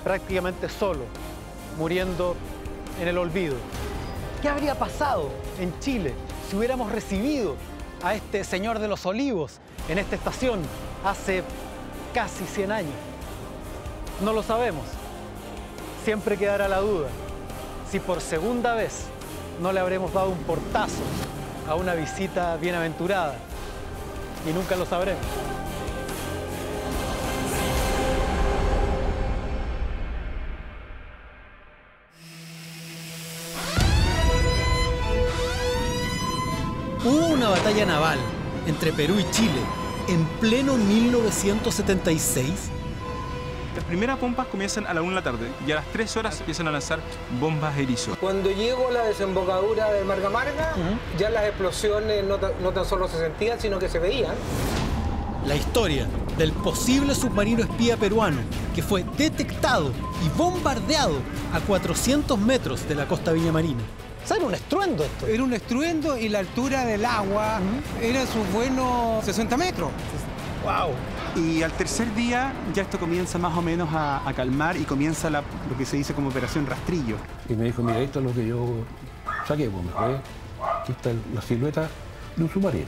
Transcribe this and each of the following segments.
prácticamente solo, muriendo en el olvido. ¿Qué habría pasado en Chile si hubiéramos recibido a este señor de los olivos en esta estación hace casi 100 años? No lo sabemos. Siempre quedará la duda si por segunda vez no le habremos dado un portazo a una visita bienaventurada. Y nunca lo sabremos. Hubo una batalla naval entre Perú y Chile en pleno 1976. Las primeras bombas comienzan a la 1 de la tarde y a las 3 horas empiezan a lanzar bombas erizo. Cuando llego a la desembocadura de Marga Marga, ya las explosiones no tan solo se sentían, sino que se veían. La historia del posible submarino espía peruano que fue detectado y bombardeado a 400 metros de la costa viñamarina. O sea, era un estruendo esto. Era un estruendo y la altura del agua era sus buenos 60 metros. ¡Wow! Y al tercer día ya esto comienza más o menos a calmar y comienza lo que se dice como operación rastrillo. Y me dijo, mira, esto es lo que yo saqué, pues, aquí está la silueta de un submarino.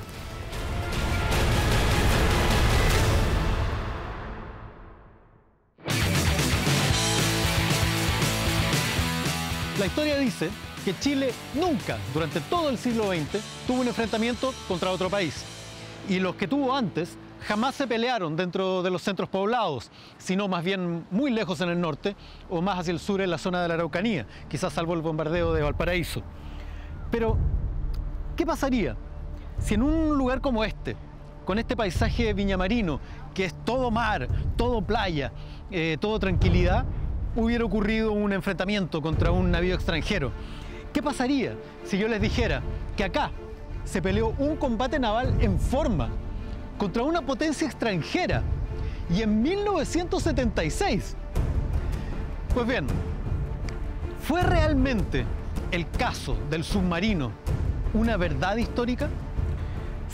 La historia dice que Chile nunca, durante todo el siglo XX, tuvo un enfrentamiento contra otro país. Y los que tuvo antes jamás se pelearon dentro de los centros poblados, sino más bien muy lejos en el norte o más hacia el sur en la zona de la Araucanía, quizás salvo el bombardeo de Valparaíso. Pero, ¿qué pasaría si en un lugar como este, con este paisaje viñamarino, que es todo mar, todo playa, todo tranquilidad, hubiera ocurrido un enfrentamiento contra un navío extranjero? ¿Qué pasaría si yo les dijera que acá se peleó un combate naval en forma contra una potencia extranjera y en 1976? Pues bien, ¿fue realmente el caso del submarino una verdad histórica?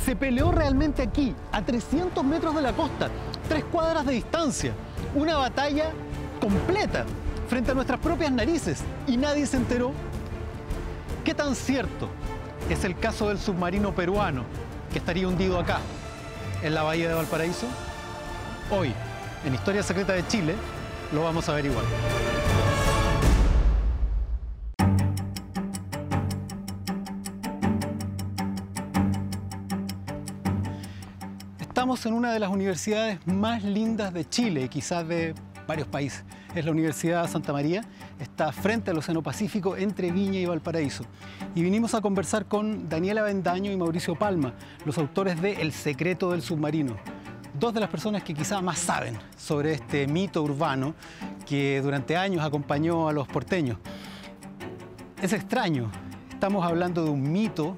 ¿Se peleó realmente aquí, a 300 metros de la costa, 3 cuadras de distancia, una batalla completa frente a nuestras propias narices y nadie se enteró? ¿Qué tan cierto es el caso del submarino peruano que estaría hundido acá, en la bahía de Valparaíso? Hoy, en Historia Secreta de Chile, lo vamos a averiguar. Estamos en una de las universidades más lindas de Chile y quizás de varios países. Es la Universidad Santa María, está frente al Océano Pacífico entre Viña y Valparaíso. Y vinimos a conversar con Daniela Bendaño y Mauricio Palma, los autores de El secreto del submarino. Dos de las personas que quizá más saben sobre este mito urbano que durante años acompañó a los porteños. Es extraño, estamos hablando de un mito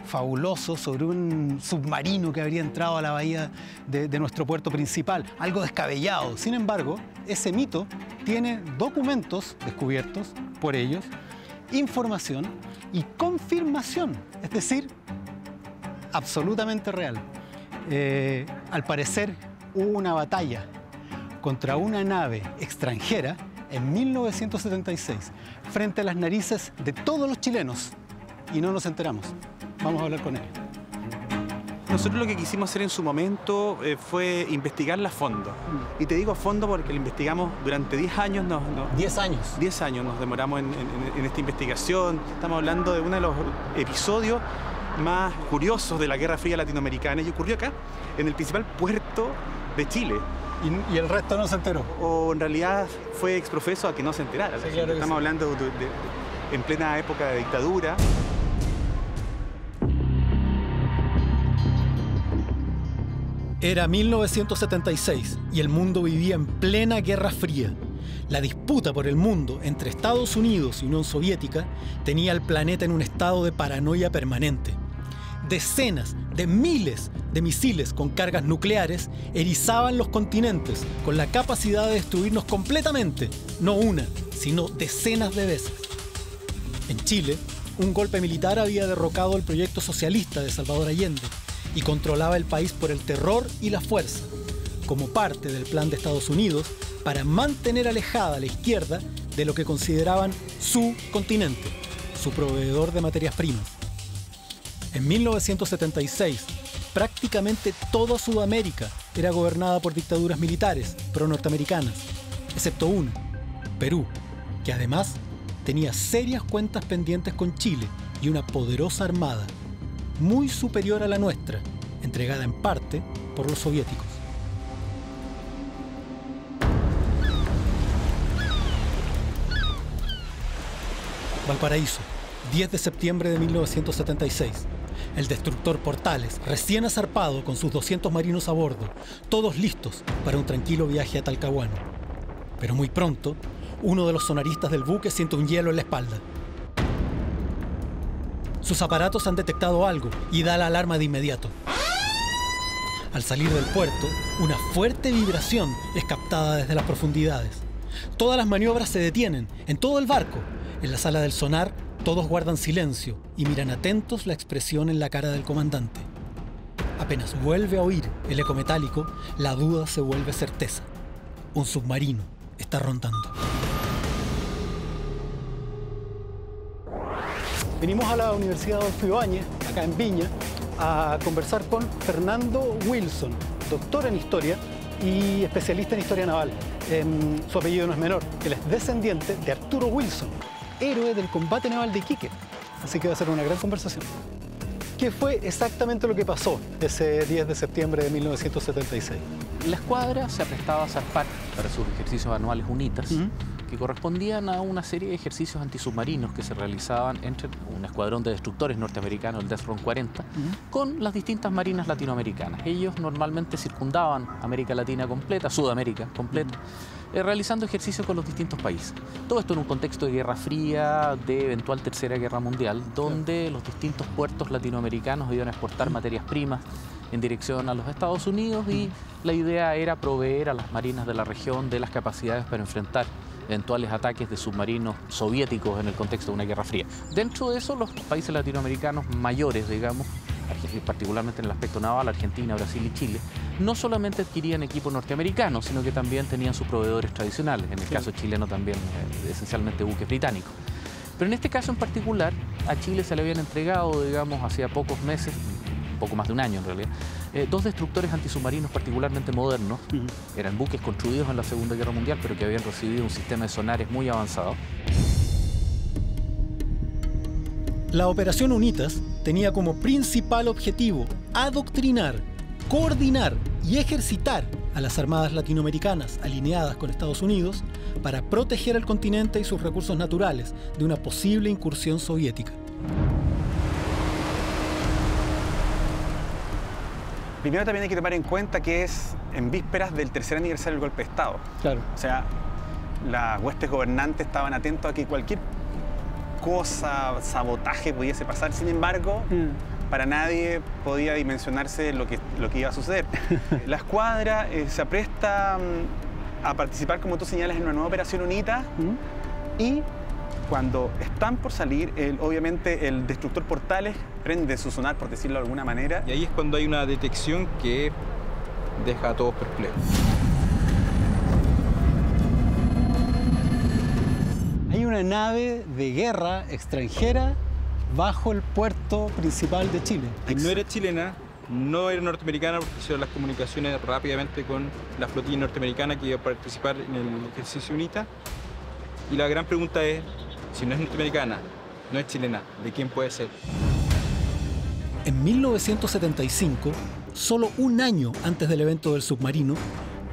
fabuloso sobre un submarino que habría entrado a la bahía de nuestro puerto principal, algo descabellado. Sin embargo, ese mito tiene documentos descubiertos por ellos, información y confirmación, es decir, absolutamente real. Al parecer hubo una batalla contra una nave extranjera en 1976 frente a las narices de todos los chilenos y no nos enteramos. Vamos a hablar con él. Nosotros lo que quisimos hacer en su momento fue investigarla a fondo. Y te digo a fondo porque lo investigamos durante 10 años. 10 años. 10 años nos demoramos en esta investigación. Estamos hablando de uno de los episodios más curiosos de la Guerra Fría latinoamericana y ocurrió acá, en el principal puerto de Chile. ¿Y el resto no se enteró? O en realidad fue exprofeso a que no se enterara. Sí, claro. Estamos hablando en plena época de dictadura. Era 1976 y el mundo vivía en plena Guerra Fría. La disputa por el mundo entre Estados Unidos y Unión Soviética tenía al planeta en un estado de paranoia permanente. Decenas de miles de misiles con cargas nucleares erizaban los continentes con la capacidad de destruirnos completamente, no una, sino decenas de veces. En Chile, un golpe militar había derrocado el proyecto socialista de Salvador Allende y controlaba el país por el terror y la fuerza. Como parte del plan de Estados Unidos para mantener alejada a la izquierda de lo que consideraban su continente, su proveedor de materias primas. En 1976, prácticamente toda Sudamérica era gobernada por dictaduras militares pro-norteamericanas, excepto una, Perú, que además tenía serias cuentas pendientes con Chile y una poderosa armada, muy superior a la nuestra, entregada en parte por los soviéticos. Valparaíso, 10 de septiembre de 1976. El destructor Portales, recién zarpado con sus 200 marinos a bordo, todos listos para un tranquilo viaje a Talcahuano. Pero muy pronto, uno de los sonaristas del buque siente un hielo en la espalda. Sus aparatos han detectado algo y da la alarma de inmediato. Al salir del puerto, una fuerte vibración es captada desde las profundidades. Todas las maniobras se detienen, en todo el barco. En la sala del sonar, todos guardan silencio y miran atentos la expresión en la cara del comandante. Apenas vuelve a oír el eco metálico, la duda se vuelve certeza. Un submarino está rondando. Vinimos a la Universidad Adolfo Ibáñez, acá en Viña, a conversar con Fernando Wilson, doctor en historia y especialista en historia naval. Su apellido no es menor, él es descendiente de Arturo Wilson, héroe del combate naval de Iquique. Así que va a ser una gran conversación. ¿Qué fue exactamente lo que pasó ese 10 de septiembre de 1976? La escuadra se aprestaba a zarpar para sus ejercicios anuales UNITAS, que correspondían a una serie de ejercicios antisubmarinos que se realizaban entre un escuadrón de destructores norteamericanos, el Death Row 40, con las distintas marinas latinoamericanas. Ellos normalmente circundaban América Latina completa, Sudamérica completa, realizando ejercicios con los distintos países. Todo esto en un contexto de Guerra Fría, de eventual Tercera Guerra Mundial, donde los distintos puertos latinoamericanos iban a exportar materias primas en dirección a los Estados Unidos y la idea era proveer a las marinas de la región de las capacidades para enfrentar eventuales ataques de submarinos soviéticos en el contexto de una Guerra Fría. Dentro de eso, los países latinoamericanos mayores, digamos, particularmente en el aspecto naval, Argentina, Brasil y Chile, no solamente adquirían equipo norteamericano, sino que también tenían sus proveedores tradicionales, en el caso chileno también esencialmente buques británicos. Pero en este caso en particular, a Chile se le habían entregado, digamos, hacía pocos meses, poco más de un año en realidad, dos destructores antisubmarinos particularmente modernos. Eran buques construidos en la Segunda Guerra Mundial, pero que habían recibido un sistema de sonares muy avanzado. La operación UNITAS tenía como principal objetivo adoctrinar, coordinar y ejercitar a las armadas latinoamericanas alineadas con Estados Unidos para proteger el continente y sus recursos naturales de una posible incursión soviética. Primero también hay que tomar en cuenta que es en vísperas del tercer aniversario del golpe de Estado. Claro. O sea, las huestes gobernantes estaban atentos a que cualquier cosa, sabotaje pudiese pasar. Sin embargo, para nadie podía dimensionarse lo que iba a suceder. La escuadra se apresta a participar, como tú señalas, en una nueva operación UNITAS y cuando están por salir, obviamente el destructor Portales prende su sonar, por decirlo de alguna manera. Y ahí es cuando hay una detección que deja a todos perplejos. Hay una nave de guerra extranjera bajo el puerto principal de Chile. Y no era chilena, no era norteamericana, porque hicieron las comunicaciones rápidamente con la flotilla norteamericana que iba a participar en el ejercicio UNITAS. Y la gran pregunta es, si no es norteamericana, no es chilena, ¿de quién puede ser? En 1975, solo un año antes del evento del submarino,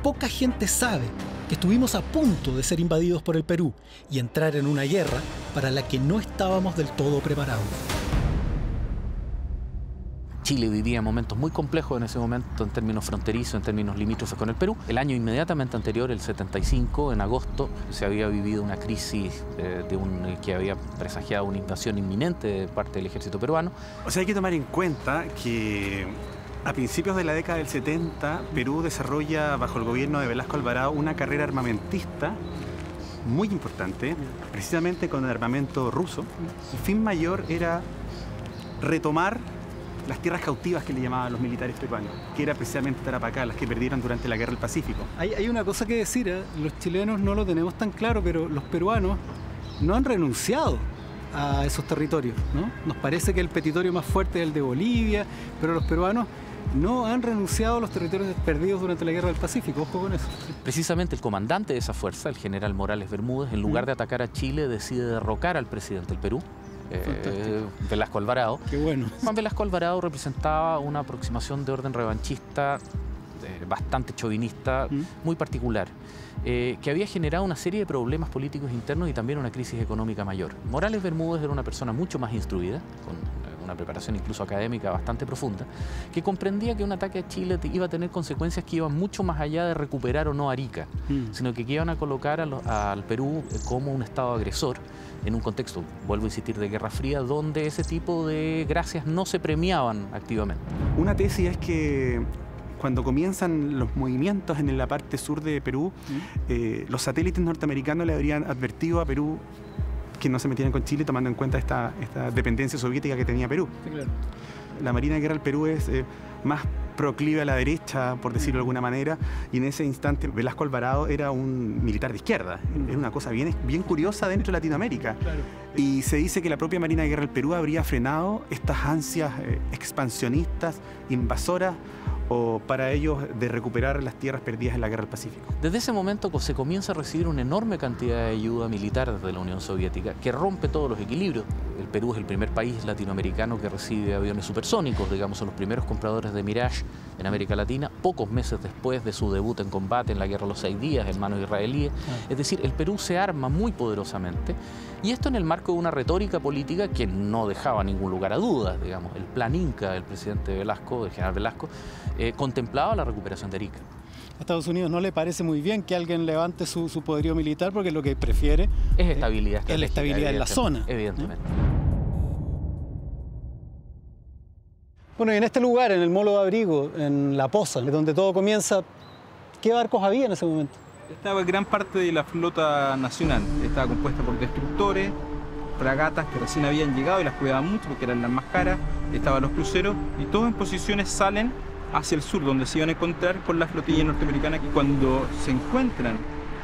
poca gente sabe que estuvimos a punto de ser invadidos por el Perú y entrar en una guerra para la que no estábamos del todo preparados. Chile vivía momentos muy complejos en ese momento en términos fronterizos, en términos limítrofes con el Perú. El año inmediatamente anterior, el 75, en agosto, se había vivido una crisis que había presagiado una invasión inminente de parte del ejército peruano. O sea, hay que tomar en cuenta que a principios de la década del 70, Perú desarrolla, bajo el gobierno de Velasco Alvarado, una carrera armamentista muy importante, precisamente con el armamento ruso. Su fin mayor era retomar las tierras cautivas que le llamaban los militares peruanos, que era precisamente Tarapacá, las que perdieron durante la Guerra del Pacífico. Hay una cosa que decir, ¿eh? Los chilenos no lo tenemos tan claro, pero los peruanos no han renunciado a esos territorios, ¿no? Nos parece que el petitorio más fuerte es el de Bolivia, pero los peruanos no han renunciado a los territorios perdidos durante la Guerra del Pacífico. Ojo con eso. Precisamente el comandante de esa fuerza, el general Morales Bermúdez, en lugar de atacar a Chile, decide derrocar al presidente del Perú, Velasco Alvarado. Qué bueno. Juan Velasco Alvarado representaba una aproximación de orden revanchista, bastante chauvinista, muy particular, que había generado una serie de problemas políticos internos y también una crisis económica mayor. Morales Bermúdez era una persona mucho más instruida, con una preparación incluso académica bastante profunda, que comprendía que un ataque a Chile iba a tener consecuencias que iban mucho más allá de recuperar o no Arica, sino que iban a colocar al Perú como un estado agresor en un contexto, vuelvo a insistir, de Guerra Fría, donde ese tipo de gracias no se premiaban activamente. Una tesis es que cuando comienzan los movimientos en la parte sur de Perú, los satélites norteamericanos le habrían advertido a Perú que no se metieran con Chile, tomando en cuenta esta dependencia soviética que tenía Perú. Sí, claro. La Marina de Guerra del Perú es más proclive a la derecha, por decirlo de alguna manera, y en ese instante Velasco Alvarado era un militar de izquierda. Era una cosa bien curiosa dentro de Latinoamérica. Claro. Y se dice que la propia Marina de Guerra del Perú habría frenado estas ansias expansionistas, invasoras, o para ellos de recuperar las tierras perdidas en la Guerra del Pacífico. Desde ese momento se comienza a recibir una enorme cantidad de ayuda militar desde la Unión Soviética, que rompe todos los equilibrios. El Perú es el primer país latinoamericano que recibe aviones supersónicos, digamos, son los primeros compradores de Mirage en América Latina, pocos meses después de su debut en combate en la Guerra de los 6 días en manos israelíes. Es decir, el Perú se arma muy poderosamente, y esto en el marco de una retórica política que no dejaba ningún lugar a dudas, digamos. El plan Inca del presidente Velasco, del general Velasco, contemplaba la recuperación de Arica. A Estados Unidos no le parece muy bien que alguien levante su poderío militar, porque lo que prefiere es estabilidad estratégica, es la estabilidad en la zona. Evidentemente. Bueno, y en este lugar, en el Molo de Abrigo, en La Poza, donde todo comienza, ¿qué barcos había en ese momento? Estaba gran parte de la flota nacional. Estaba compuesta por destructores, fragatas que recién habían llegado y las cuidaban mucho porque eran las más caras. Estaban los cruceros y todos en posiciones salen hacia el sur, donde se iban a encontrar con la flotilla norteamericana, que cuando se encuentran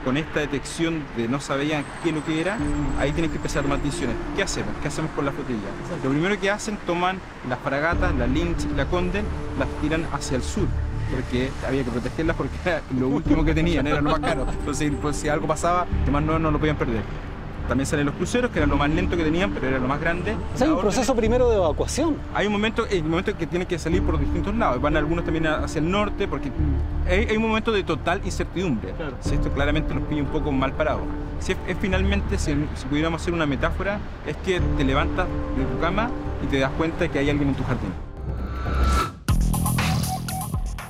con esta detección de no sabían qué es lo que era, ahí tienen que empezar a tomar decisiones. ¿Qué hacemos? ¿Qué hacemos con la flotilla? Lo primero que hacen, toman las fragatas, la Lynch y la Condell, las tiran hacia el sur, porque había que protegerlas porque era lo último que tenían, era lo más caro. Entonces, pues, si algo pasaba, además no lo podían perder. También salen los cruceros, que era lo más lento que tenían, pero era lo más grande. O sea, hay un proceso primero de evacuación. Hay un momento que tienen que salir por distintos lados. Van algunos también hacia el norte, porque hay un momento de total incertidumbre. Claro. Si esto claramente nos pilla un poco mal parados. Si es finalmente, si pudiéramos hacer una metáfora, es que te levantas de tu cama y te das cuenta de que hay alguien en tu jardín.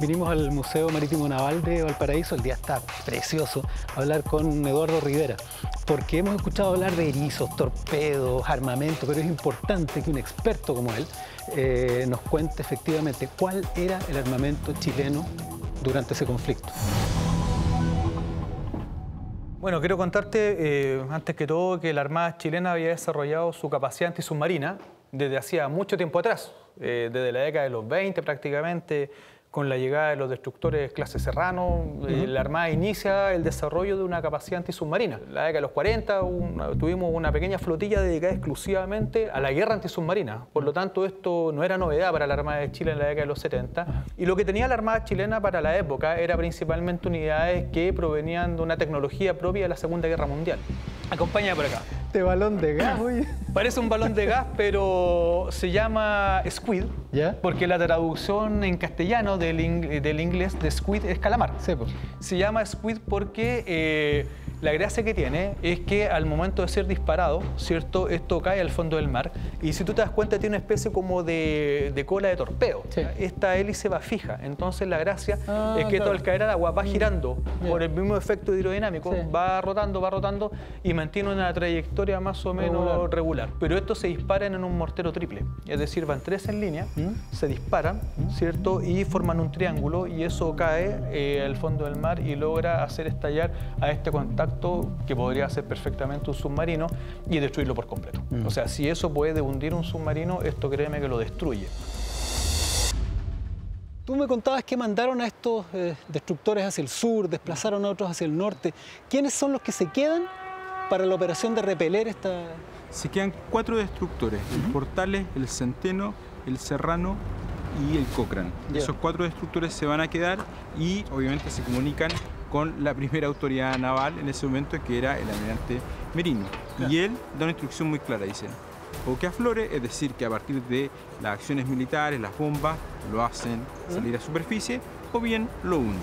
Vinimos al Museo Marítimo Naval de Valparaíso, el día está precioso, a hablar con Eduardo Rivera, porque hemos escuchado hablar de erizos, torpedos, armamento, pero es importante que un experto como él nos cuente efectivamente cuál era el armamento chileno durante ese conflicto. Bueno, quiero contarte, antes que todo, que la Armada chilena había desarrollado su capacidad antisubmarina desde hacía mucho tiempo atrás, desde la década de los 20 prácticamente. Con la llegada de los destructores clase Serrano, la Armada inicia el desarrollo de una capacidad antisubmarina. En la década de los 40 tuvimos una pequeña flotilla dedicada exclusivamente a la guerra antisubmarina. Por lo tanto, esto no era novedad para la Armada de Chile en la década de los 70. Y lo que tenía la Armada chilena para la época era principalmente unidades que provenían de una tecnología propia de la Segunda Guerra Mundial. Acompáñame por acá. Este balón de gas, oye. Parece un balón de gas, pero se llama squid, ¿ya? Porque la traducción en castellano del inglés de squid es calamar. Sí, pues. Se llama squid porque la gracia que tiene es que al momento de ser disparado, ¿cierto? Esto cae al fondo del mar y si tú te das cuenta tiene una especie como de cola de torpedo. Sí. Esta hélice va fija, entonces la gracia es que todo al caer al agua va girando por el mismo efecto hidrodinámico, va rotando y mantiene una trayectoria más o menos regular. Pero esto se disparan en un mortero triple, es decir, van 3 en línea, se disparan, ¿cierto? Y forman un triángulo y eso cae al fondo del mar y logra hacer estallar a este contacto que podría ser perfectamente un submarino y destruirlo por completo. O sea, si eso puede hundir un submarino, esto créeme que lo destruye. Tú me contabas que mandaron a estos destructores hacia el sur, desplazaron a otros hacia el norte. ¿Quiénes son los que se quedan para la operación de repeler esta...? Se quedan 4 destructores, el Portales, el Centeno, el Serrano y el Cochrane. Esos 4 destructores se van a quedar y obviamente se comunican con la primera autoridad naval en ese momento, que era el almirante Merino. Y él da una instrucción muy clara, dicen, o que aflore, es decir, que a partir de las acciones militares, las bombas, lo hacen salir a superficie, o bien lo hunden.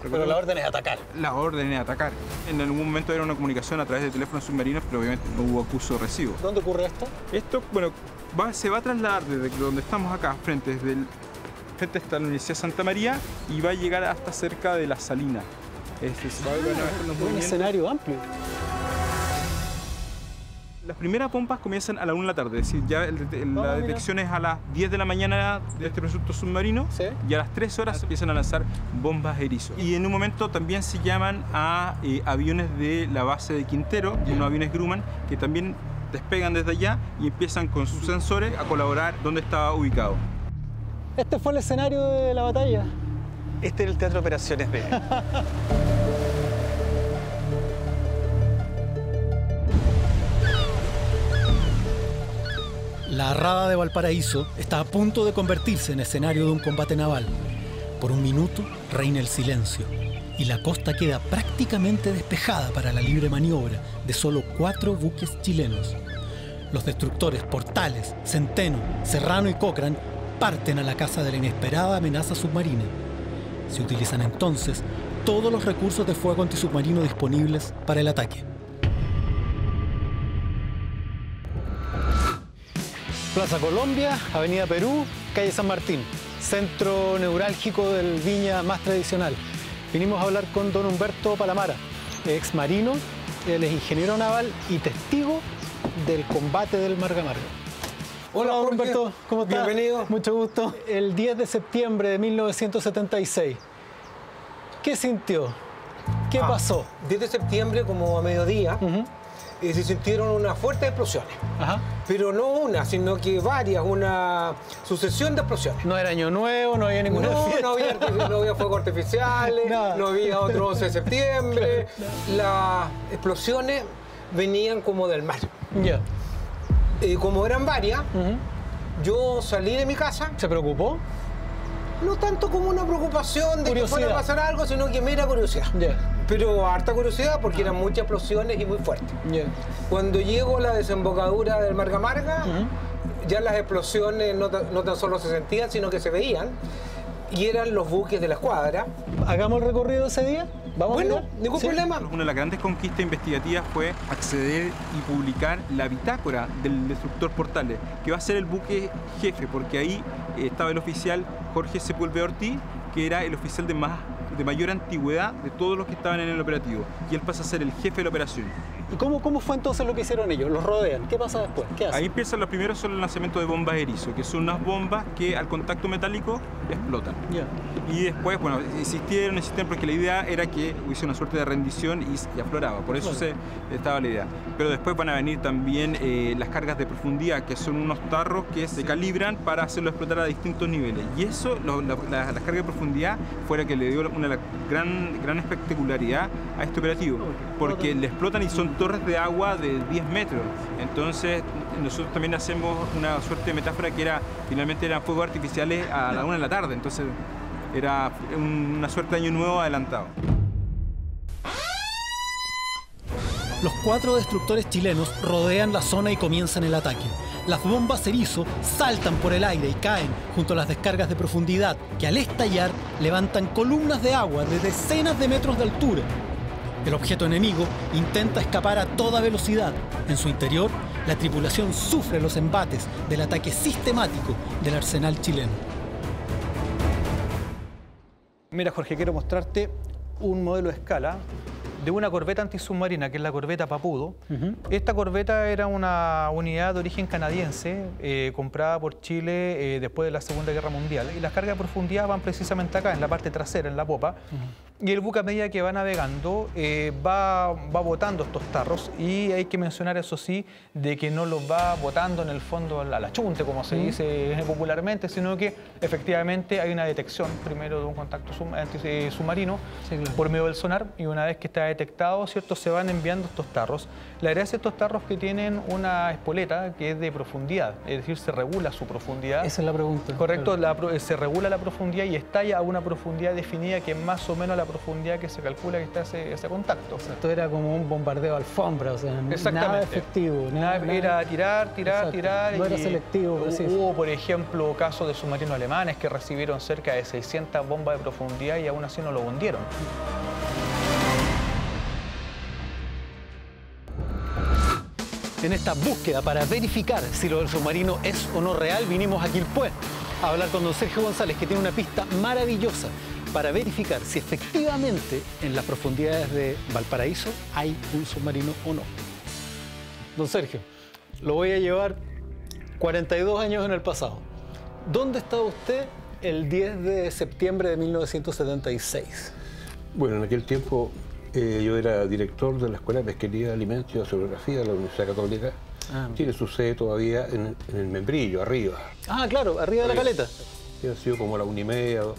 Pero la orden es atacar. La orden es atacar. En algún momento era una comunicación a través de teléfonos submarinos, pero obviamente no hubo acuso de recibo. ¿Dónde ocurre esto? Esto, bueno, se va a trasladar desde donde estamos acá, frente está la Universidad de Santa María, y va a llegar hasta cerca de La Salina. Un escenario amplio. Las primeras bombas comienzan a la 1 de la tarde, es decir, ya la detección es a las 10 de la mañana de este presunto submarino, y a las 3 horas empiezan a lanzar bombas Erizo. Y en un momento también se llaman a aviones de la base de Quintero, unos aviones Grumman, que también despegan desde allá y empiezan con sus sensores a colaborar donde estaba ubicado. ¿Este fue el escenario de la batalla? Este era el teatro de operaciones de... La Arrada de Valparaíso está a punto de convertirse en escenario de un combate naval. Por un minuto reina el silencio y la costa queda prácticamente despejada para la libre maniobra de solo 4 buques chilenos. Los destructores Portales, Centeno, Serrano y Cochrane parten a la caza de la inesperada amenaza submarina. Se utilizan entonces todos los recursos de fuego antisubmarino disponibles para el ataque. Plaza Colombia, Avenida Perú, calle San Martín, centro neurálgico del Viña más tradicional. Vinimos a hablar con don Humberto Palamara, ex marino, él es ingeniero naval y testigo del combate del Marga Marga. Hola, don Jorge. Humberto, ¿cómo estás? Bienvenido. Mucho gusto. El 10 de septiembre de 1976, ¿qué sintió? ¿Qué pasó? 10 de septiembre, como a mediodía, se sintieron unas fuertes explosiones. Pero no una, sino que varias, una sucesión de explosiones. No era año nuevo, no había ninguna fiesta. No había fuegos artificiales, no había otro 11 de septiembre. Las explosiones venían como del mar. Como eran varias, yo salí de mi casa. ¿Se preocupó? No tanto como una preocupación de que fuera a pasar algo, sino que mera curiosidad. Pero harta curiosidad porque eran muchas explosiones y muy fuertes. Cuando llego a la desembocadura del Marga Marga, ya las explosiones no tan solo se sentían, sino que se veían. Y eran los buques de la escuadra. ¿Hagamos el recorrido ese día? ¿Vamos bueno, a ningún problema. Una de las grandes conquistas investigativas fue acceder y publicar la bitácora del destructor Portales, que va a ser el buque jefe, porque ahí estaba el oficial Jorge Sepúlveda Ortiz, que era el oficial de mayor antigüedad de todos los que estaban en el operativo, y él pasa a ser el jefe de la operación. ¿Y cómo fue entonces lo que hicieron ellos? ¿Los rodean? ¿Qué pasa después? ¿Qué hacen? Ahí empiezan los primeros son el lanzamiento de bombas Erizo, que son unas bombas que al contacto metálico explotan. Y después, bueno, insistieron porque la idea era que hubiese una suerte de rendición y afloraba, por eso estaba la idea. Pero después van a venir también las cargas de profundidad, que son unos tarros que se calibran para hacerlo explotar a distintos niveles. Y eso, las cargas de profundidad, fue la que le dio una gran espectacularidad a este operativo, porque le explotan y son torres de agua de 10 metros. Entonces, nosotros también hacemos una suerte de metáfora que finalmente eran fuegos artificiales a la 1 de la tarde. Entonces, era una suerte de año nuevo adelantado. Los 4 destructores chilenos rodean la zona y comienzan el ataque. Las bombas Erizo saltan por el aire y caen junto a las descargas de profundidad que al estallar levantan columnas de agua de decenas de metros de altura. El objeto enemigo intenta escapar a toda velocidad. En su interior, la tripulación sufre los embates del ataque sistemático del arsenal chileno. Mira, Jorge, quiero mostrarte un modelo de escala de una corbeta antisubmarina, que es la corbeta Papudo. Esta corbeta era una unidad de origen canadiense, comprada por Chile después de la Segunda Guerra Mundial. Y las cargas de profundidad van precisamente acá, en la parte trasera, en la popa. y el buque a medida que va navegando va botando estos tarros, y hay que mencionar, eso sí, de que no los va botando en el fondo a la chunte, como se dice popularmente, sino que efectivamente hay una detección primero de un contacto submarino por medio del sonar, y una vez que está detectado, ¿cierto?, se van enviando estos tarros. La gracia de estos tarros que tienen una espoleta que es de profundidad, es decir, se regula su profundidad. Esa es la pregunta. Correcto, se regula la profundidad y estalla a una profundidad definida, que es más o menos la profundidad que se calcula que está ese contacto. O sea, esto era como un bombardeo de alfombra, o sea, nada efectivo. Era tirar. No era selectivo. Hubo, por ejemplo, casos de submarinos alemanes que recibieron cerca de 600 bombas de profundidad y aún así no lo hundieron. En esta búsqueda para verificar si lo del submarino es o no real, vinimos a Quilpué a hablar con don Sergio González, que tiene una pista maravillosa para verificar si efectivamente en las profundidades de Valparaíso hay un submarino o no. Don Sergio, lo voy a llevar 42 años en el pasado. ¿Dónde estaba usted el 10 de septiembre de 1976? Bueno, en aquel tiempo yo era director de la Escuela de Pesquería, Alimentos y Oceanografía de la Universidad Católica. Tiene su sede todavía en el Membrillo, arriba. Ah, claro, arriba de la caleta. Ha sido como la 1:30 de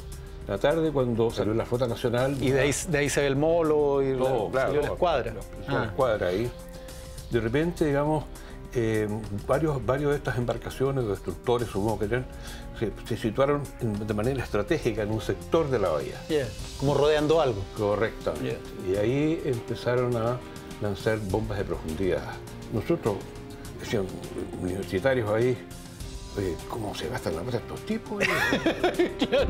la tarde cuando salió la Flota Nacional. Y de ahí se ve el molo y salió la escuadra. La escuadra ahí. De repente, digamos, varios de estas embarcaciones, destructores, supongo que eran, se situaron de manera estratégica en un sector de la bahía. Como rodeando algo. Correctamente. Y ahí empezaron a lanzar bombas de profundidad. Nosotros, decían, universitarios ahí, ¿cómo se gastan la plata estos tipos? Claro.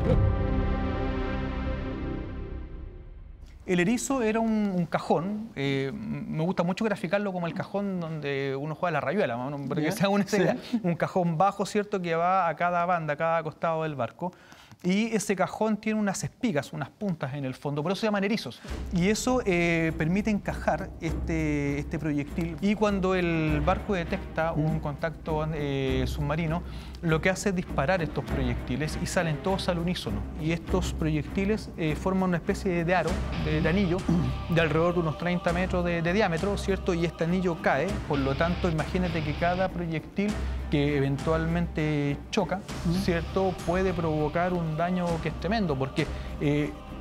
El erizo era un cajón, me gusta mucho graficarlo como el cajón donde uno juega la rayuela, para que se haga una idea. Un cajón bajo, ¿cierto?, que va a cada banda, a cada costado del barco. Y ese cajón tiene unas espigas, unas puntas en el fondo, por eso se llaman erizos. Y eso permite encajar este proyectil. Y cuando el barco detecta un contacto submarino, lo que hace es disparar estos proyectiles y salen todos al unísono. Y estos proyectiles forman una especie de aro, de anillo, de alrededor de unos 30 metros de diámetro, ¿cierto? Y este anillo cae, por lo tanto, imagínate que cada proyectil que eventualmente choca, ¿cierto?, puede provocar un daño que es tremendo, porque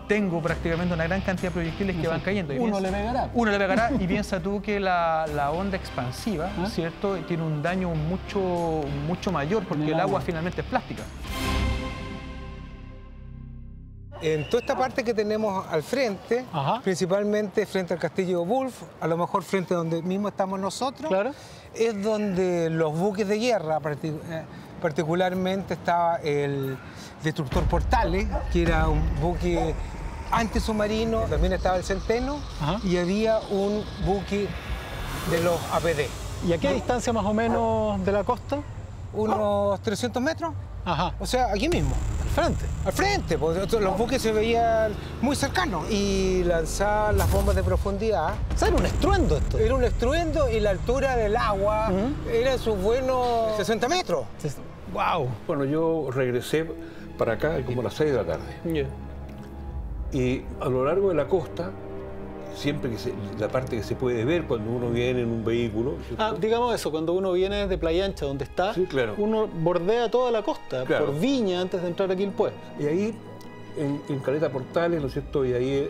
tengo prácticamente una gran cantidad de proyectiles que van cayendo. Uno le pegará. Uno le pegará, y piensa tú que la onda expansiva, ¿cierto?, tiene un daño mucho mayor, porque el agua finalmente es plástica. En toda esta parte que tenemos al frente, principalmente frente al castillo Wolf, a lo mejor frente a donde mismo estamos nosotros, es donde los buques de guerra, particularmente estaba el destructor Portales, que era un buque antisubmarino, también estaba el Centeno, y había un buque de los APD. ¿Y a qué distancia más o menos de la costa? Unos 300 metros. O sea, aquí mismo. Al frente. Al frente, porque los buques se veían muy cercanos y lanzaban las bombas de profundidad. O sea, era un estruendo esto. Era un estruendo, y la altura del agua era sus buenos 60 metros. ¡Wow! Bueno, yo regresé para acá como a las 6 de la tarde. Y a lo largo de la costa, siempre la parte que se puede ver cuando uno viene en un vehículo. Digamos eso, cuando uno viene de Playa Ancha, donde está, uno bordea toda la costa, por Viña, antes de entrar aquí al pueblo. Y ahí, en Caleta Portales, ¿no es cierto?, y ahí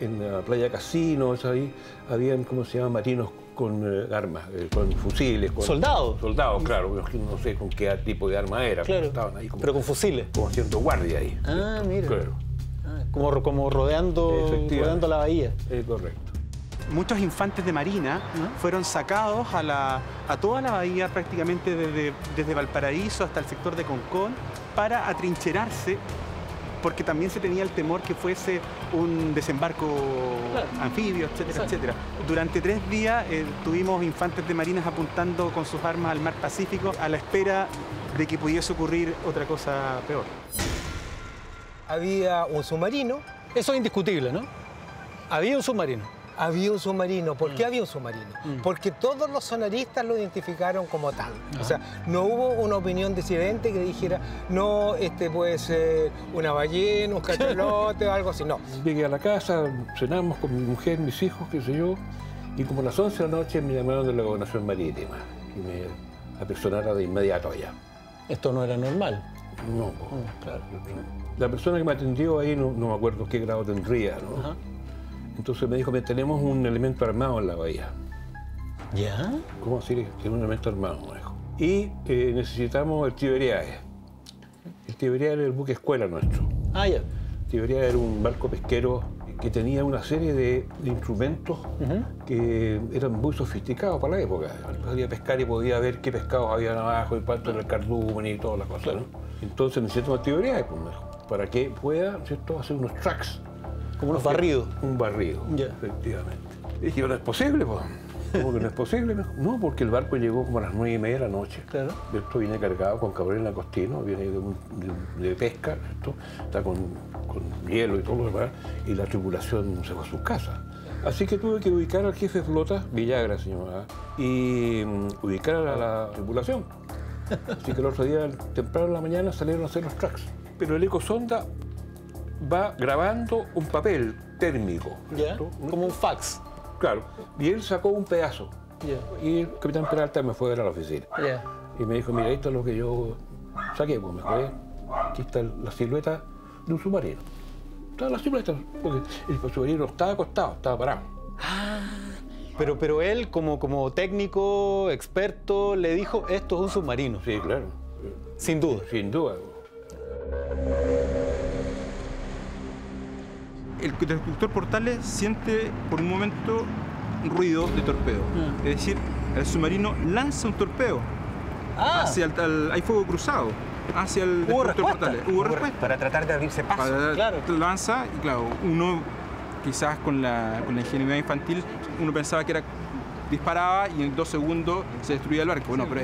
en la playa Casino, ahí, habían, ¿cómo se llama?, marinos con armas, con fusiles. ¿Soldados? Soldados, claro. No sé con qué tipo de arma era. Claro. Estaban ahí pero con fusiles. Como haciendo guardia ahí. Ah, mira. Claro. Como rodeando la bahía. Correcto. Muchos infantes de marina fueron sacados a toda la bahía, prácticamente desde Valparaíso hasta el sector de Concón, para atrincherarse, porque también se tenía el temor que fuese un desembarco anfibio, etcétera, etcétera. Durante 3 días tuvimos infantes de marinas apuntando con sus armas al mar Pacífico, a la espera de que pudiese ocurrir otra cosa peor. Había un submarino. Eso es indiscutible, ¿no? Había un submarino. había un submarino. ¿Por qué había un submarino? Porque todos los sonaristas lo identificaron como tal. O sea, no hubo una opinión disidente que dijera, no, este puede ser una ballena, un cachalote o algo así. No. Llegué a la casa, cenamos con mi mujer, mis hijos, qué sé yo, y como a las 11 de la noche me llamaron de la Gobernación Marítima y me apersonara de inmediato allá. Esto no era normal. No, claro. La persona que me atendió ahí no me acuerdo qué grado tendría, ¿no? Entonces me dijo, tenemos un elemento armado en la bahía. ¿Ya? ¿Cómo decir? Tiene un elemento armado, me dijo. Y necesitamos el Tiberiade. El Tiberiade era el buque escuela nuestro. Ah, ya. El Tiberiade era un barco pesquero que tenía una serie de instrumentos que eran muy sofisticados para la época. Podía pescar y podía ver qué pescados había abajo y cuánto era el cardumen y todas las cosas, ¿no? Entonces necesitamos el Tiberiade, pues, para que pueda, ¿cierto?, hacer unos tracks. Como unos barridos. Un barrido, efectivamente. Y dije, no es posible, pues. ¿Cómo que no es posible? No, porque el barco llegó como a las 9:30 de la noche. Claro. Esto viene cargado con cabrón lacostino, viene de pesca, esto está con hielo y todo lo demás, y la tripulación se fue a sus casas. Así que tuve que ubicar al jefe de flota, Villagra, señora, y ubicar a la tripulación. Así que el otro día, temprano en la mañana, salieron a hacer los tracks. Pero el ecosonda va grabando un papel térmico. ¿Ya? Como un fax. Claro. Y él sacó un pedazo. Y el capitán Peralta me fue a ver a la oficina. Y me dijo, mira, esto es lo que yo saqué. Pues me dijo, aquí está la silueta de un submarino. Está la silueta. Porque el submarino estaba acostado, estaba parado. Pero él, como técnico, experto, le dijo, esto es un submarino. Sí, claro. Sin duda. Sin duda. El destructor Portales siente por un momento un ruido de torpedo. Es decir, el submarino lanza un torpedo hacia hay fuego cruzado hacia el destructor Portales. Hubo respuesta. Para tratar de abrirse paso. Claro. Lanza y claro, uno quizás con la ingenuidad infantil, uno pensaba que disparaba y en 2 segundos se destruía el barco. Bueno, pero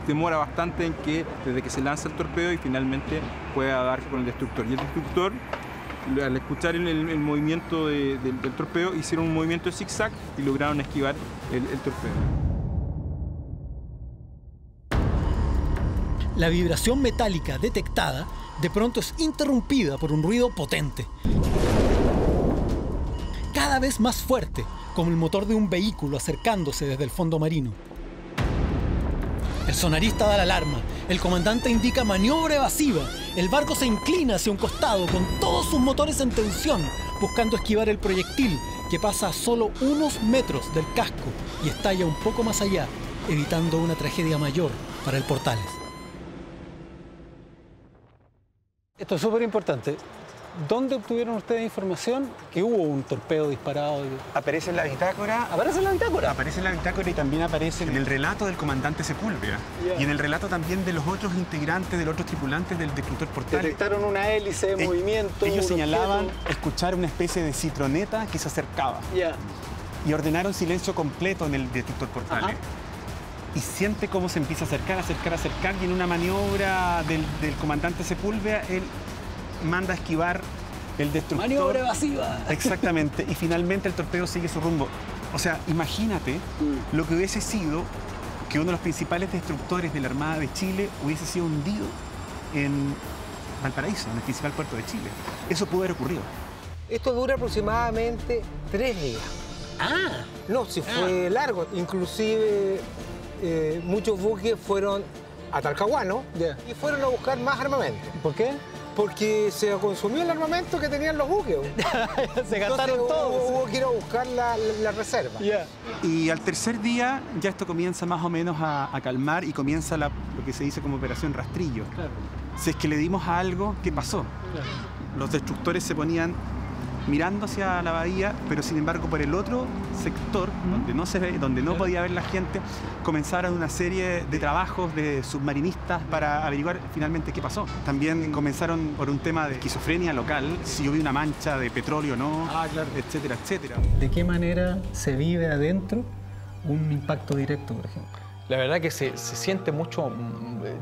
demora bastante en que desde que se lanza el torpedo y finalmente pueda dar con el destructor. Y el destructor, al escuchar el movimiento del torpedo, hicieron un movimiento de zigzag y lograron esquivar el torpedo. La vibración metálica detectada de pronto es interrumpida por un ruido potente. Cada vez más fuerte, como el motor de un vehículo acercándose desde el fondo marino. El sonarista da la alarma, el comandante indica maniobra evasiva, el barco se inclina hacia un costado con todos sus motores en tensión, buscando esquivar el proyectil que pasa a solo unos metros del casco y estalla un poco más allá, evitando una tragedia mayor para el Portales. Esto es súper importante. ¿Dónde obtuvieron ustedes información que hubo un torpedo disparado? Aparece en la bitácora. ¿Aparece en la bitácora? Aparece en la bitácora y también aparece en el relato del comandante Sepúlveda. Y en el relato también de los otros integrantes, de los otros tripulantes del destructor Portales. Detectaron una hélice de movimiento. Ellos señalaban escuchar una especie de citroneta que se acercaba. Y ordenaron silencio completo en el destructor Portales. Y siente cómo se empieza a acercar, y en una maniobra del comandante Sepúlveda, él manda a esquivar el destructor. Maniobra evasiva. Exactamente. Y finalmente el torpedo sigue su rumbo. O sea, imagínate lo que hubiese sido que uno de los principales destructores de la Armada de Chile hubiese sido hundido en Valparaíso, en el principal puerto de Chile. Eso pudo haber ocurrido. Esto dura aproximadamente 3 días. No, si fue largo. Inclusive muchos buques fueron a Talcahuano y fueron a buscar más armamento. ¿Por qué? Porque se consumió el armamento que tenían los buques. Se gastaron todo. Hubo que ir a buscar la reserva. Y al tercer día ya esto comienza más o menos a calmar y comienza lo que se dice como operación rastrillo. Si es que le dimos a algo, ¿qué pasó? Los destructores se ponían mirando hacia la bahía, pero sin embargo por el otro sector, donde no podía ver la gente, comenzaron una serie de trabajos de submarinistas para averiguar finalmente qué pasó. También comenzaron por un tema de esquizofrenia local, si hubo una mancha de petróleo o no, etcétera, etcétera. ¿De qué manera se vive adentro un impacto directo, por ejemplo? La verdad que se siente mucho,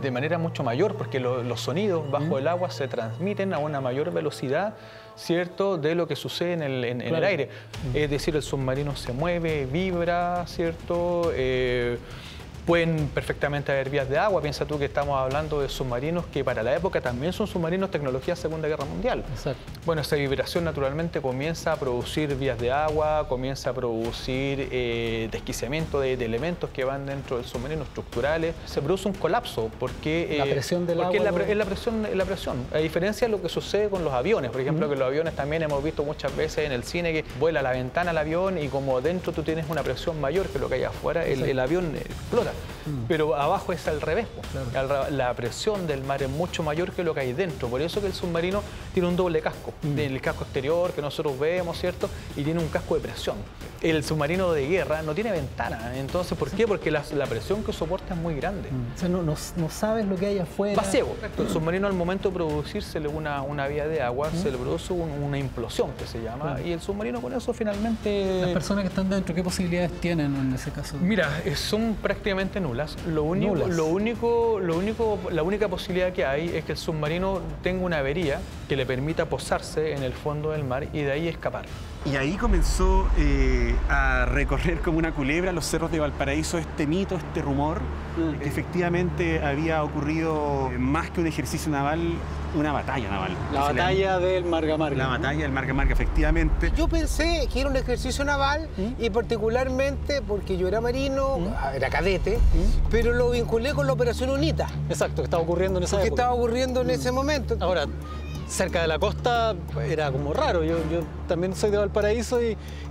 de manera mucho mayor, porque los sonidos bajo el agua se transmiten a una mayor velocidad, ¿cierto?, de lo que sucede en el aire. Es decir, el submarino se mueve, vibra, ¿cierto? Pueden perfectamente haber vías de agua. Piensa tú que estamos hablando de submarinos que para la época también son submarinos tecnología Segunda Guerra Mundial. Exacto. Bueno, esa vibración naturalmente comienza a producir vías de agua, comienza a producir desquiciamiento de elementos que van dentro del submarino, estructurales. Se produce un colapso porque la presión del agua. Porque es la presión. A diferencia de lo que sucede con los aviones, por ejemplo, que los aviones también hemos visto muchas veces en el cine que vuela la ventana al avión y como dentro tú tienes una presión mayor que lo que hay afuera, el avión explota. Pero abajo es al revés. Claro. La presión del mar es mucho mayor que lo que hay dentro. Por eso que el submarino tiene un doble casco. El casco exterior que nosotros vemos, ¿cierto? Y tiene un casco de presión. El submarino de guerra no tiene ventana. Entonces, ¿por qué? Porque la presión que soporta es muy grande. O sea, no sabes lo que hay afuera. Va ciego. El submarino, al momento de producírsele una vía de agua, se le produce una implosión, que se llama, y el submarino con eso finalmente... Las personas que están dentro, ¿qué posibilidades tienen en ese caso? Mira, son prácticamente nulas. La única posibilidad que hay es que el submarino tenga una avería que le permita posarse en el fondo del mar y de ahí escapar. Y ahí comenzó a recorrer como una culebra los cerros de Valparaíso este mito, este rumor, que efectivamente había ocurrido más que un ejercicio naval, una batalla naval. La batalla del Marga Marga. La batalla del Marga Marga, efectivamente. Yo pensé que era un ejercicio naval y particularmente porque yo era marino, era cadete, pero lo vinculé con la Operación UNITA. Exacto, que estaba ocurriendo en esa época. Que estaba ocurriendo en ese momento. Ahora, cerca de la costa era como raro. Yo también soy de Valparaíso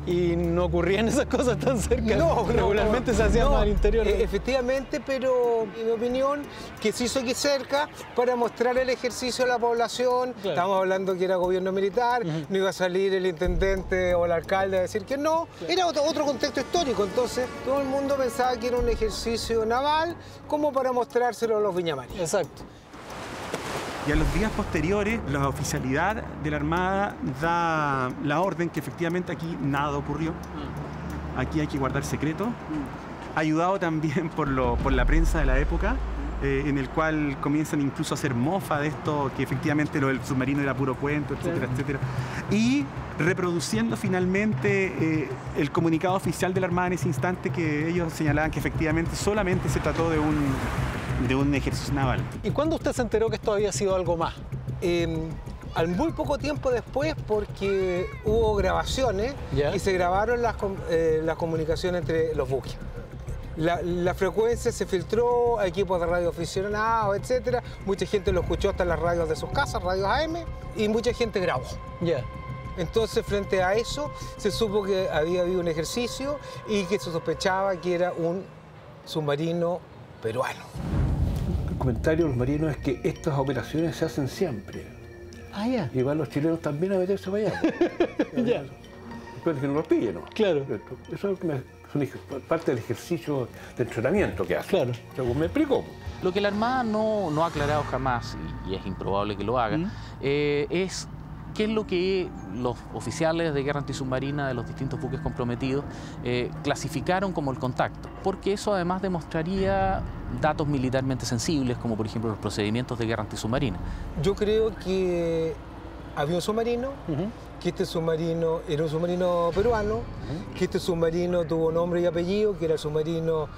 y no ocurrían esas cosas tan cerca. Regularmente se hacían más al interior. Efectivamente, pero en mi opinión, que se hizo aquí cerca para mostrar el ejercicio a la población. Claro. Estamos hablando que era gobierno militar, no iba a salir el intendente o el alcalde a decir que no. Claro. Era otro contexto histórico, entonces todo el mundo pensaba que era un ejercicio naval como para mostrárselo a los viñamarinos. Exacto. Y a los días posteriores, la oficialidad de la Armada da la orden que efectivamente aquí nada ocurrió. Aquí hay que guardar secreto. Ayudado también por la prensa de la época, en el cual comienzan incluso a hacer mofa de esto, que efectivamente lo del submarino era puro cuento, etcétera, etcétera. Y reproduciendo finalmente el comunicado oficial de la Armada en ese instante, que ellos señalaban que efectivamente solamente se trató de un ejercicio naval. ¿Y cuándo usted se enteró que esto había sido algo más? Al muy poco tiempo después, porque hubo grabaciones y se grabaron las comunicaciones entre los buques. La frecuencia se filtró a equipos de radio aficionados, etc. Mucha gente lo escuchó hasta en las radios de sus casas, radios AM, y mucha gente grabó. Entonces, frente a eso, se supo que había habido un ejercicio y que se sospechaba que era un submarino peruano. El comentario de los marinos es que estas operaciones se hacen siempre. Y van los chilenos también a meterse para allá. Después de que no los pillen, ¿no? Claro. Eso es parte del ejercicio de entrenamiento que hace. Claro. Según me explicó. Lo que la Armada no ha aclarado jamás, y es improbable que lo haga, es qué es lo que los oficiales de guerra antisubmarina de los distintos buques comprometidos clasificaron como el contacto, porque eso además demostraría datos militarmente sensibles, como por ejemplo los procedimientos de guerra antisubmarina. Yo creo que había un submarino, que este submarino era un submarino peruano, que este submarino tuvo nombre y apellido, que era el submarino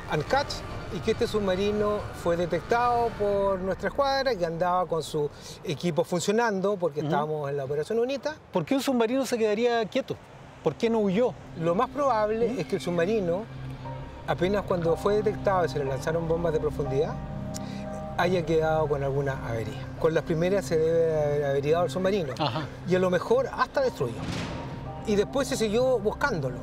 ANCAT, y que este submarino fue detectado por nuestra escuadra, que andaba con su equipo funcionando, porque estábamos en la Operación UNITA. ¿Por qué un submarino se quedaría quieto? ¿Por qué no huyó? Lo más probable es que el submarino, apenas cuando fue detectado y se le lanzaron bombas de profundidad, haya quedado con alguna avería. Con las primeras se debe haber averiado el submarino. Y a lo mejor hasta destruyó. Y después se siguió buscándolo.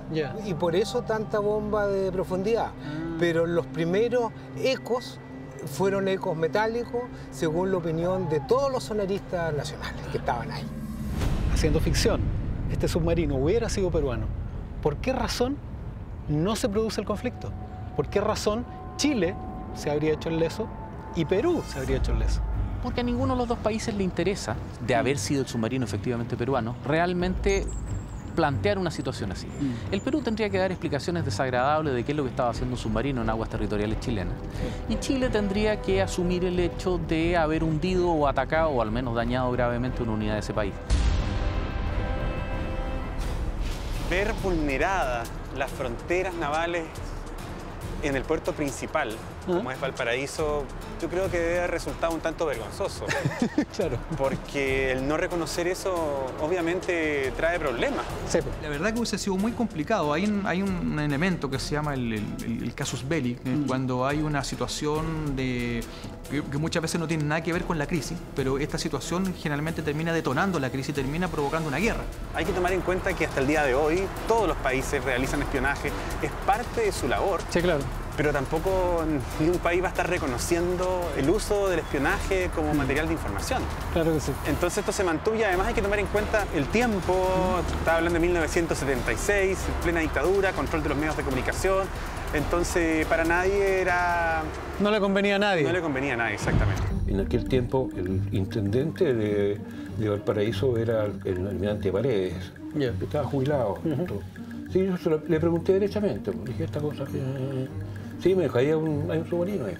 Y por eso tanta bomba de profundidad. Pero los primeros ecos fueron ecos metálicos, según la opinión de todos los sonaristas nacionales que estaban ahí. Haciendo ficción, este submarino hubiera sido peruano. ¿Por qué razón no se produce el conflicto? ¿Por qué razón Chile se habría hecho el leso y Perú se habría hecho el leso? Porque a ninguno de los dos países le interesa, de haber sido el submarino efectivamente peruano, realmente plantear una situación así. El Perú tendría que dar explicaciones desagradables de qué es lo que estaba haciendo un submarino en aguas territoriales chilenas. Y Chile tendría que asumir el hecho de haber hundido o atacado o al menos dañado gravemente una unidad de ese país. Ver vulneradas las fronteras navales en el puerto principal, como es Valparaíso, yo creo que debe haber resultado un tanto vergonzoso. Claro. Porque el no reconocer eso obviamente trae problemas. Sí. La verdad que hubiese sido muy complicado. Hay un elemento que se llama el casus belli, cuando hay una situación que muchas veces no tiene nada que ver con la crisis, pero esta situación generalmente termina detonando la crisis y termina provocando una guerra. Hay que tomar en cuenta que hasta el día de hoy todos los países realizan espionaje, es parte de su labor. Sí, claro. Pero tampoco ni un país va a estar reconociendo el uso del espionaje como material de información. Claro que sí. Entonces esto se mantuvo y además hay que tomar en cuenta el tiempo. Estaba hablando de 1976, plena dictadura, control de los medios de comunicación. Entonces para nadie era... No le convenía a nadie. No le convenía a nadie, exactamente. En aquel tiempo el intendente de Valparaíso era el almirante Paredes, que estaba jubilado. Sí, yo le pregunté derechamente, dije esta cosa. Sí, me dijo, hay un submarino ahí,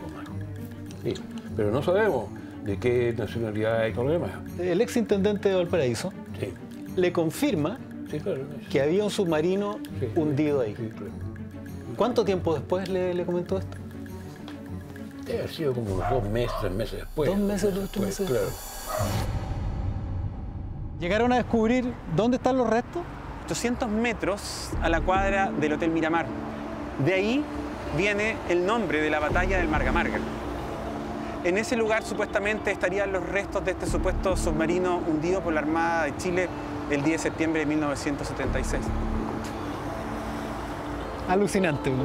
sí, pero no sabemos de qué nacionalidad y todo lo demás. El exintendente de Valparaíso le confirma que había un submarino hundido ahí. Sí, claro. ¿Cuánto tiempo después le comentó esto? Debe haber sido como unos 2 meses, 3 meses después. 2 meses, 3 meses. Claro. ¿Llegaron a descubrir dónde están los restos? 800 metros a la cuadra del Hotel Miramar. De ahí viene el nombre de la batalla del Marga Marga. En ese lugar supuestamente estarían los restos de este supuesto submarino hundido por la Armada de Chile el 10 de septiembre de 1976. Alucinante, ¿no?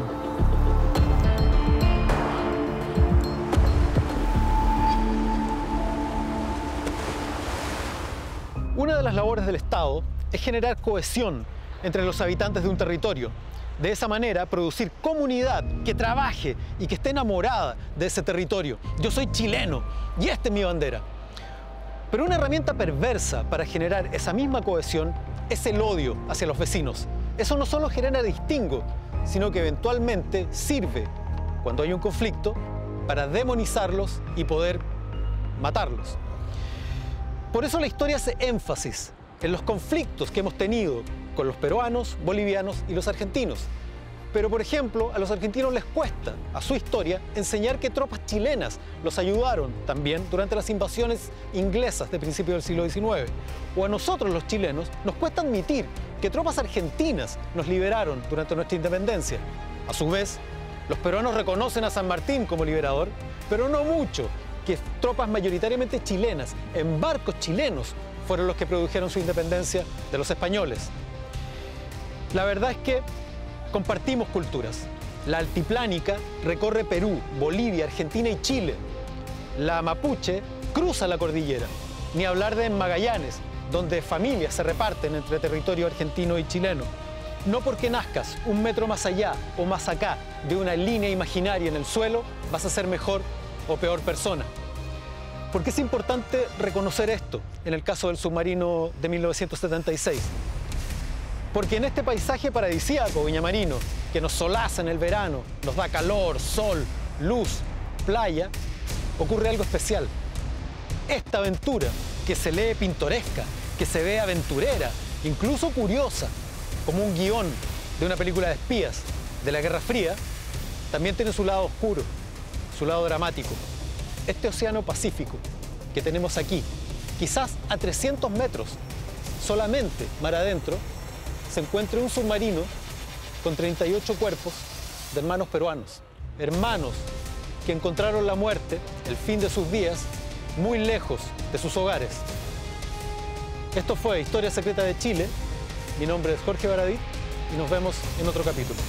Una de las labores del Estado es generar cohesión entre los habitantes de un territorio. De esa manera, producir comunidad que trabaje y que esté enamorada de ese territorio. Yo soy chileno y esta es mi bandera. Pero una herramienta perversa para generar esa misma cohesión es el odio hacia los vecinos. Eso no solo genera distingo, sino que eventualmente sirve, cuando hay un conflicto, para demonizarlos y poder matarlos. Por eso la historia hace énfasis en los conflictos que hemos tenido con los peruanos, bolivianos y los argentinos. Pero, por ejemplo, a los argentinos les cuesta, a su historia, enseñar que tropas chilenas los ayudaron también durante las invasiones inglesas de principios del siglo XIX. O a nosotros, los chilenos, nos cuesta admitir que tropas argentinas nos liberaron durante nuestra independencia. A su vez, los peruanos reconocen a San Martín como liberador, pero no mucho, que tropas mayoritariamente chilenas, en barcos chilenos, fueron los que produjeron su independencia de los españoles. La verdad es que compartimos culturas. La altiplánica recorre Perú, Bolivia, Argentina y Chile. La mapuche cruza la cordillera. Ni hablar de Magallanes, donde familias se reparten entre territorio argentino y chileno. No porque nazcas 1 metro más allá o más acá de una línea imaginaria en el suelo, vas a ser mejor o peor persona. ¿Por qué es importante reconocer esto en el caso del submarino de 1976? Porque en este paisaje paradisíaco viñamarino, que nos solaza en el verano, nos da calor, sol, luz, playa, ocurre algo especial. Esta aventura, que se lee pintoresca, que se ve aventurera, incluso curiosa, como un guión de una película de espías de la Guerra Fría, también tiene su lado oscuro, su lado dramático. Este océano Pacífico que tenemos aquí, quizás a 300 metros, solamente mar adentro, se encuentra un submarino con 38 cuerpos de hermanos peruanos. Hermanos que encontraron la muerte, el fin de sus días, muy lejos de sus hogares. Esto fue Historia Secreta de Chile. Mi nombre es Jorge Baradit y nos vemos en otro capítulo.